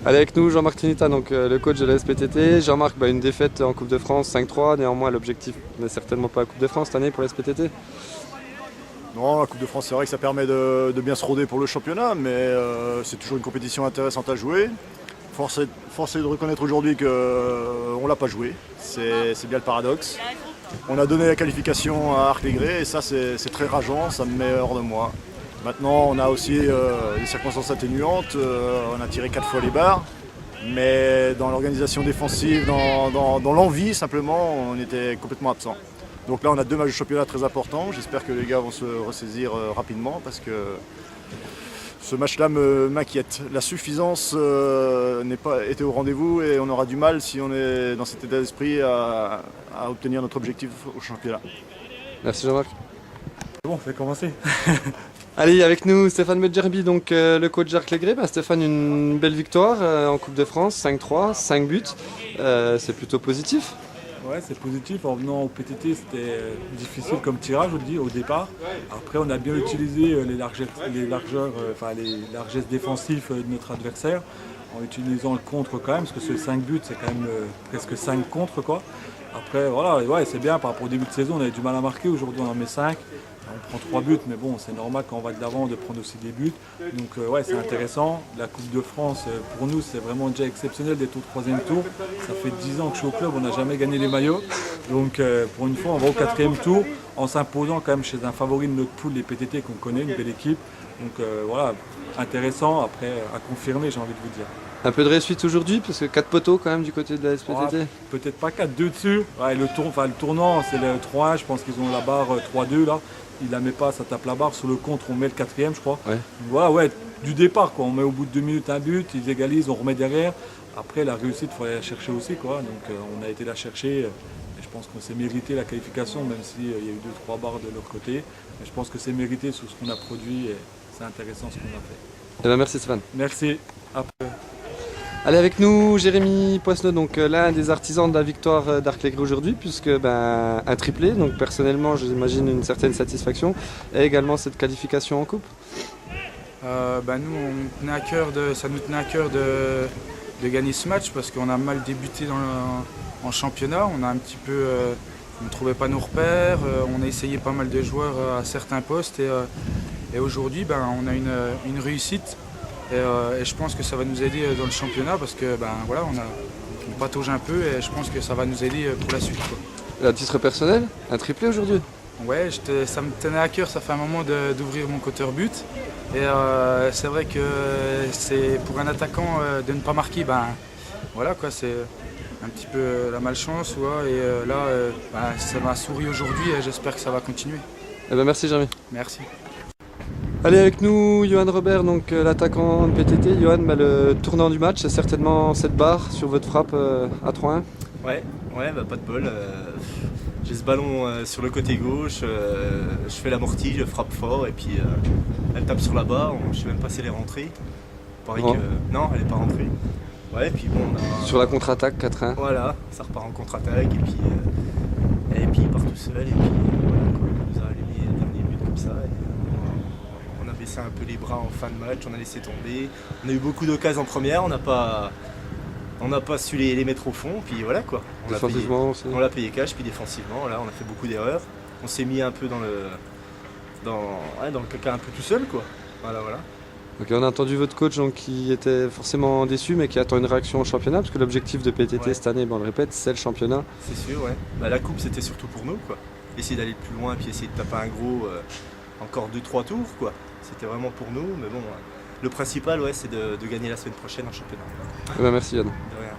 Allez, avec nous Jean-Marc Trinita, donc le coach de la SPTT. Jean-Marc, une défaite en Coupe de France 5-3, néanmoins l'objectif n'est certainement pas la Coupe de France cette année pour la SPTT. Non, la Coupe de France, c'est vrai que ça permet de bien se roder pour le championnat, mais c'est toujours une compétition intéressante à jouer. Force est de reconnaître aujourd'hui qu'on ne l'a pas joué, c'est bien le paradoxe. On a donné la qualification à Arc-les-Grès et ça c'est très rageant, ça me met hors de moi. Maintenant on a aussi des circonstances atténuantes, on a tiré 4 fois les barres, mais dans l'organisation défensive, dans l'envie simplement, on était complètement absent. Donc là on a 2 matchs de championnat très importants, j'espère que les gars vont se ressaisir rapidement parce que ce match-là m'inquiète. La suffisance n'est pas été au rendez-vous et on aura du mal si on est dans cet état d'esprit à obtenir notre objectif au championnat. Merci Jean-Marc. Bon, on fait commencer. Allez, avec nous Stéphane Medjerbi, donc le coach d'Arc-les-Grès. Stéphane, une belle victoire en Coupe de France, 5-3, 5 buts. C'est plutôt positif. Ouais, c'est positif. En venant au PTT, c'était difficile comme tirage, je le dis, au départ. Après, on a bien utilisé les largesses défensives de notre adversaire, en utilisant le contre quand même, parce que ce 5 buts, c'est quand même presque 5 contre, quoi. Après, voilà, ouais, c'est bien. Par rapport au début de saison, on avait du mal à marquer. Aujourd'hui, on en met 5. On prend 3 buts, mais bon, c'est normal quand on va de l'avant de prendre aussi des buts. Donc, ouais, c'est intéressant. La Coupe de France, pour nous, c'est vraiment déjà exceptionnel d'être au 3e tour. Ça fait 10 ans que je suis au club, on n'a jamais gagné les maillots. Donc, pour une fois, on va au 4e tour en s'imposant quand même chez un favori de notre poule, les PTT, qu'on connaît, une belle équipe. Donc, voilà, intéressant. Après, à confirmer, j'ai envie de vous dire. Un peu de réussite aujourd'hui, parce que 4 poteaux quand même du côté de la SPTT. Peut-être pas 4, 2 dessus. Ouais, le tournant, c'est le 3-1, je pense qu'ils ont la barre 3-2 là. Il la met pas, ça tape la barre. Sur le contre, on met le 4e, je crois. Ouais. Voilà, ouais, du départ, quoi. On met au bout de 2 minutes un but, ils égalisent, on remet derrière. Après, la réussite, il faut aller la chercher aussi, quoi. Donc, on a été la chercher. Et je pense qu'on s'est mérité la qualification, même s'il y a eu 2-3 barres de leur côté. Mais je pense que c'est mérité sur ce qu'on a produit et c'est intéressant ce qu'on a fait. Eh ben, merci Stéphane. Merci. Après. Allez, avec nous Jérémy Poisneau, donc l'un des artisans de la victoire d'Arc-les-Grès aujourd'hui, puisque un triplé, donc personnellement j'imagine une certaine satisfaction, et également cette qualification en coupe. Nous, ça nous tenait à cœur de gagner ce match parce qu'on a mal débuté en championnat, on a un petit peu, on ne trouvait pas nos repères, on a essayé pas mal de joueurs à certains postes et aujourd'hui on a une réussite. Et je pense que ça va nous aider dans le championnat parce que voilà, on patauge un peu et je pense que ça va nous aider pour la suite, quoi. À titre personnel, un triplé aujourd'hui? Ouais, ça me tenait à cœur, ça fait un moment d'ouvrir mon compteur but. Et c'est vrai que c'est pour un attaquant de ne pas marquer, voilà quoi, c'est un petit peu la malchance. Ouais, et là, ça m'a souri aujourd'hui et j'espère que ça va continuer. Eh ben, merci Jérémy. Merci. Allez, avec nous Johan Robert, donc l'attaquant de PTT. Johan, le tournant du match, c'est certainement cette barre sur votre frappe à 3-1. Ouais, pas de bol. J'ai ce ballon sur le côté gauche, je fais l'amorti, je frappe fort et puis elle tape sur la barre, je sais même pas si elle est rentrée. Non, elle n'est pas rentrée. Ouais, et puis bon, sur la contre-attaque 4-1. Voilà, ça repart en contre-attaque et puis il part tout seul et puis voilà quoi, il nous a allumé le dernier but comme ça. On a baissé un peu les bras en fin de match, on a laissé tomber. On a eu beaucoup d'occasions en première, on n'a pas su les mettre au fond, puis voilà quoi. On l'a payé cash, puis défensivement, là on a fait beaucoup d'erreurs. On s'est mis un peu dans le caca un peu tout seul quoi. Voilà. Ok, on a entendu votre coach donc, qui était forcément déçu mais qui attend une réaction au championnat parce que l'objectif de PTT cette année, on le répète, c'est le championnat. C'est sûr, ouais. La coupe c'était surtout pour nous quoi. Essayer d'aller plus loin puis essayer de taper un gros encore 2-3 tours quoi. C'était vraiment pour nous, mais bon, le principal c'est de gagner la semaine prochaine en championnat. Eh ben, merci Yann. De rien.